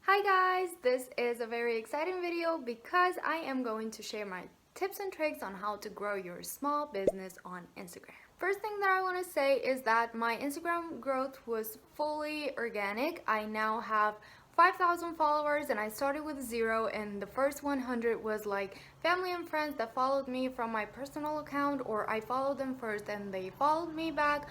Hi guys, this is a very exciting video because I am going to share my tips and tricks on how to grow your small business on Instagram. First thing that I want to say is that my Instagram growth was fully organic. I now have 5,000 followers and I started with 0, and the first 100 was like family and friends that followed me from my personal account, or I followed them first and they followed me back.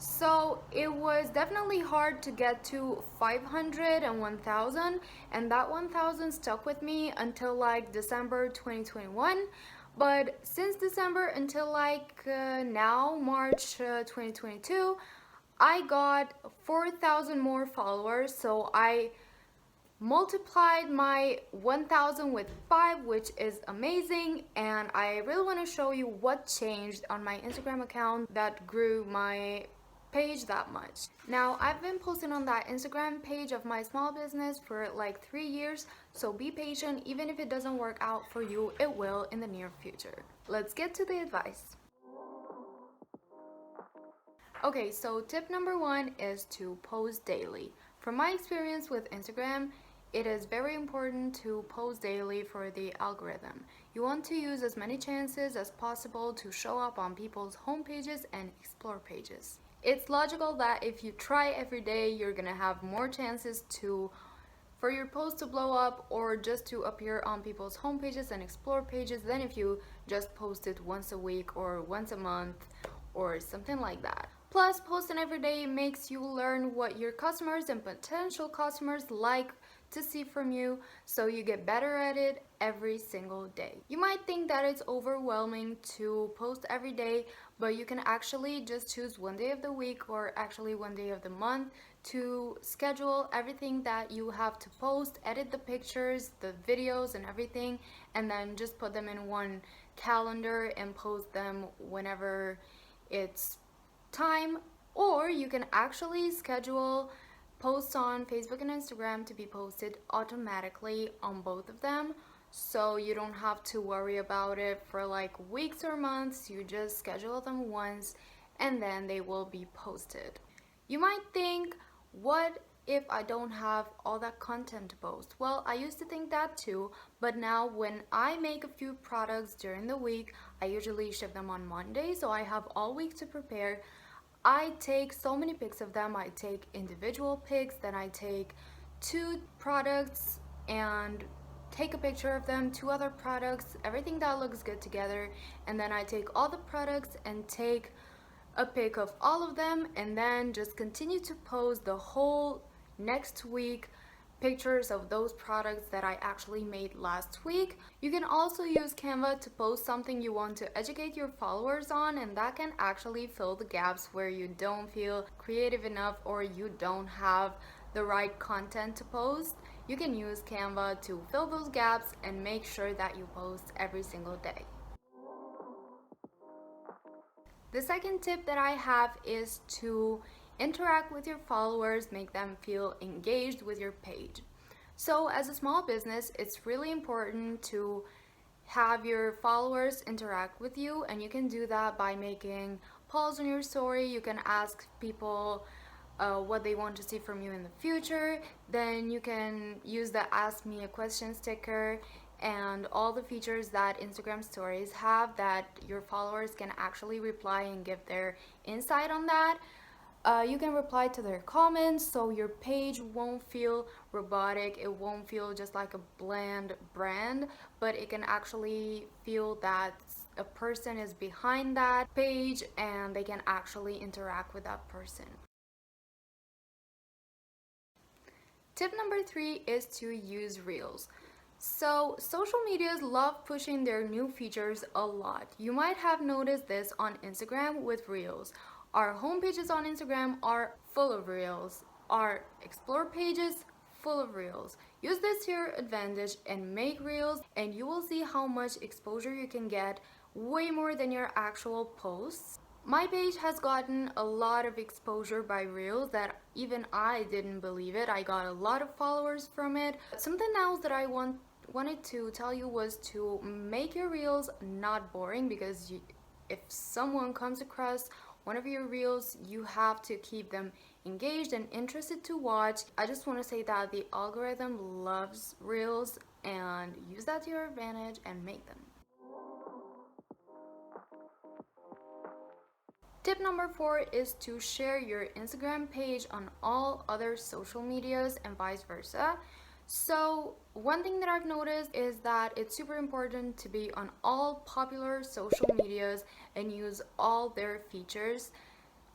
So it was definitely hard to get to 500 and 1,000, and that 1,000 stuck with me until like December 2021. But since December until now, March 2022, I got 4,000 more followers. So I multiplied my 1,000 with 5, which is amazing, and I really want to show you what changed on my Instagram account that grew my page that much. Now, I've been posting on that Instagram page of my small business for like 3 years, so be patient. Even if it doesn't work out for you, it will in the near future. Let's get to the advice. Okay, so tip number 1 is to post daily. From my experience with Instagram, it is very important to post daily for the algorithm. You want to use as many chances as possible to show up on people's home pages and explore pages. It's logical that if you try every day, you're gonna have more chances for your post to blow up or just to appear on people's home pages and explore pages than if you just post it once a week or once a month or something like that. Plus, posting every day makes you learn what your customers and potential customers like to see from you, so you get better at it every single day. You might think that it's overwhelming to post every day, but you can actually just choose one day of the week, or actually one day of the month, to schedule everything that you have to post, edit the pictures, the videos and everything, and then just put them in one calendar and post them whenever it's time. Or you can actually schedule posts on Facebook and Instagram to be posted automatically on both of them, so you don't have to worry about it for like weeks or months. You just schedule them once and then they will be posted. You might think, what if I don't have all that content to post? Well, I used to think that too, but now when I make a few products during the week, I usually ship them on Monday, so I have all week to prepare. I take so many pics of them. I take individual pics, then I take 2 products and take a picture of them, 2 other products, everything that looks good together, and then I take all the products and take a pic of all of them, and then just continue to post the whole next week pictures of those products that I actually made last week. You can also use Canva to post something you want to educate your followers on, and that can actually fill the gaps where you don't feel creative enough or you don't have the right content to post. You can use Canva to fill those gaps and make sure that you post every single day. The second tip that I have is to interact with your followers, make them feel engaged with your page. So as a small business, it's really important to have your followers interact with you, and you can do that by making polls on your story. You can ask people what they want to see from you in the future. Then you can use the Ask Me a Question sticker and all the features that Instagram stories have that your followers can actually reply and give their insight on that. You can reply to their comments, so your page won't feel robotic. It won't feel just like a bland brand, but it can actually feel that a person is behind that page and they can actually interact with that person. Tip number 3 is to use Reels. So social medias love pushing their new features a lot. You might have noticed this on Instagram with Reels. Our home pages on Instagram are full of Reels. Our explore pages full of Reels. Use this to your advantage and make Reels, and you will see how much exposure you can get, way more than your actual posts. My page has gotten a lot of exposure by Reels that even I didn't believe it. I got a lot of followers from it. Something else that I wanted to tell you was to make your Reels not boring, because if someone comes across one of your Reels, you have to keep them engaged and interested to watch. I just want to say that the algorithm loves reels, and use that to your advantage and make them. Tip number 4 is to share your Instagram page on all other social medias and vice versa. So one thing that I've noticed is that it's super important to be on all popular social medias and use all their features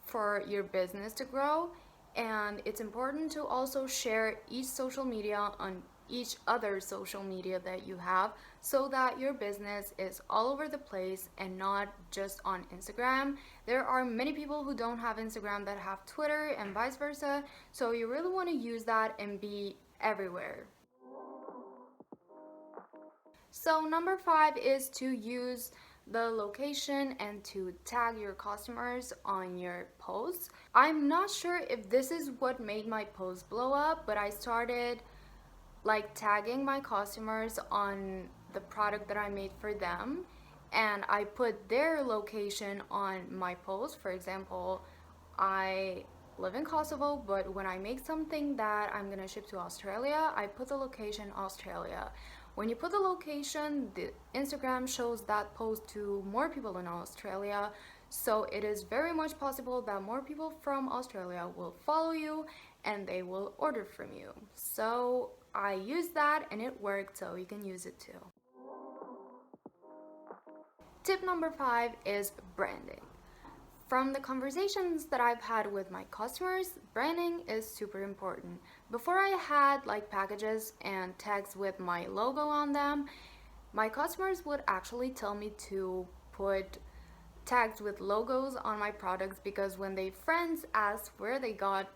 for your business to grow. And it's important to also share each social media on each other social media that you have, so that your business is all over the place and not just on Instagram. There are many people who don't have Instagram that have Twitter and vice versa, so you really want to use that and be everywhere. So number 5 is to use the location and to tag your customers on your posts. I'm not sure if this is what made my posts blow up, but I started like tagging my customers on the product that I made for them, and I put their location on my post. For example, I live in Kosovo, but when I make something that I'm gonna ship to Australia, I put the location Australia. When you put the location, the Instagram shows that post to more people in Australia, so it is very much possible that more people from Australia will follow you and they will order from you. So I used that and it worked, so you can use it too. Tip number 5 is branding. From the conversations that I've had with my customers, branding is super important. Before I had like packages and tags with my logo on them, my customers would actually tell me to put tags with logos on my products, because when their friends asked where they got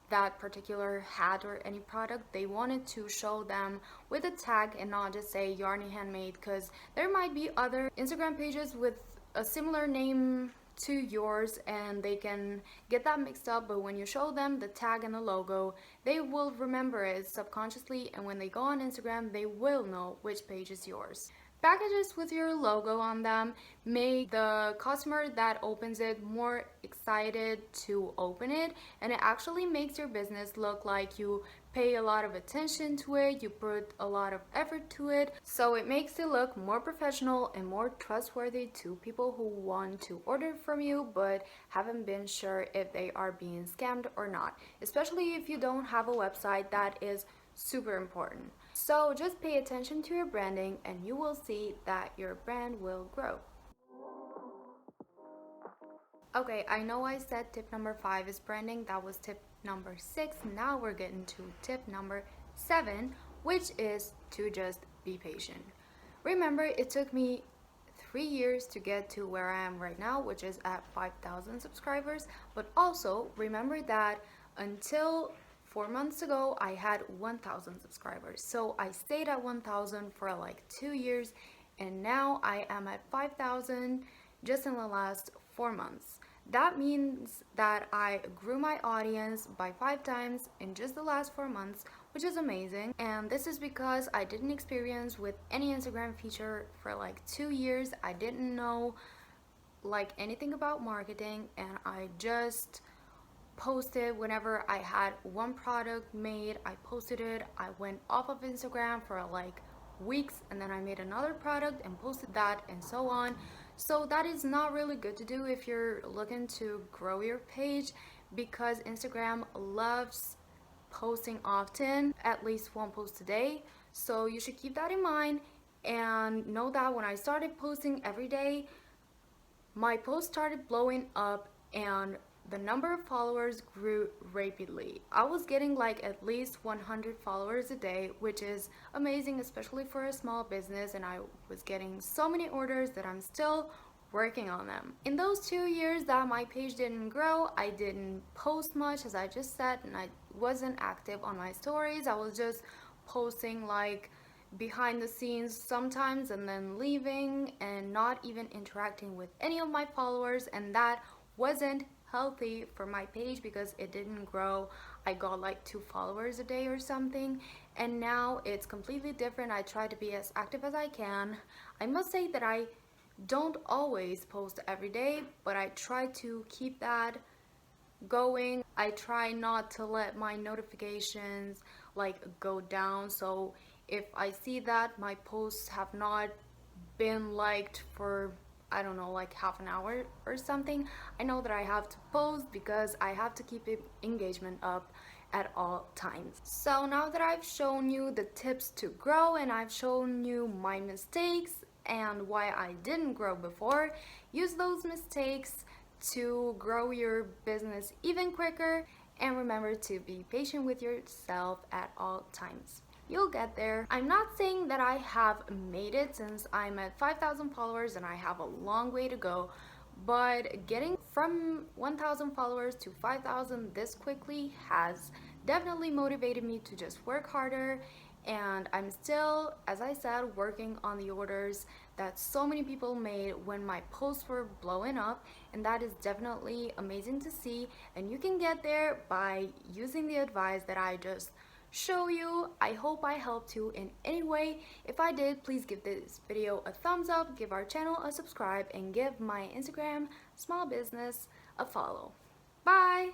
that particular hat or any product, they wanted to show them with a tag and not just say Yarny Handmade, because there might be other Instagram pages with a similar name to yours and they can get that mixed up. But when you show them the tag and the logo, they will remember it subconsciously, and when they go on Instagram, they will know which page is yours. Packages with your logo on them make the customer that opens it more excited to open it, and it actually makes your business look like you pay a lot of attention to it, you put a lot of effort to it, so it makes it look more professional and more trustworthy to people who want to order from you but haven't been sure if they are being scammed or not, especially if you don't have a website. That is super important. So just pay attention to your branding and you will see that your brand will grow. Okay, I know I said tip number 5 is branding. That was tip number 6. Now we're getting to tip number 7, which is to just be patient. Remember, it took me 3 years to get to where I am right now, which is at 5,000 subscribers. But also remember that until 4 months ago, I had 1,000 subscribers. So I stayed at 1,000 for like 2 years, and now I am at 5,000 just in the last 4 months. That means that I grew my audience by 5 times in just the last 4 months, which is amazing. And this is because I didn't experience with any Instagram feature for like 2 years. I didn't know like anything about marketing, and I just posted whenever I had one product made. I posted it, I went off of Instagram for like weeks, and then I made another product and posted that, and so on. So that is not really good to do if you're looking to grow your page, because Instagram loves posting often, at least one post a day. So you should keep that in mind and know that when I started posting every day, my posts started blowing up and the number of followers grew rapidly. I was getting like at least 100 followers a day, which is amazing, especially for a small business, and I was getting so many orders that I'm still working on them. In those 2 years that my page didn't grow, I didn't post much, as I just said, and I wasn't active on my stories. I was just posting like behind the scenes sometimes and then leaving and not even interacting with any of my followers, and that wasn't healthy for my page because it didn't grow. I got like 2 followers a day or something, and now it's completely different. I try to be as active as I can. I must say that I don't always post every day, but I try to keep that going. I try not to let my notifications like go down, so if I see that my posts have not been liked for, I don't know, like half an hour or something, I know that I have to post because I have to keep engagement up at all times. So now that I've shown you the tips to grow and I've shown you my mistakes and why I didn't grow before, use those mistakes to grow your business even quicker, and remember to be patient with yourself at all times. You'll get there. I'm not saying that I have made it since I'm at 5,000 followers and I have a long way to go, but getting from 1,000 followers to 5,000 this quickly has definitely motivated me to just work harder. And I'm still, as I said, working on the orders that so many people made when my posts were blowing up, and that is definitely amazing to see. And you can get there by using the advice that I just show you. I hope I helped you in any way. If I did, please give this video a thumbs up, give our channel a subscribe, and give my Instagram small business a follow. Bye!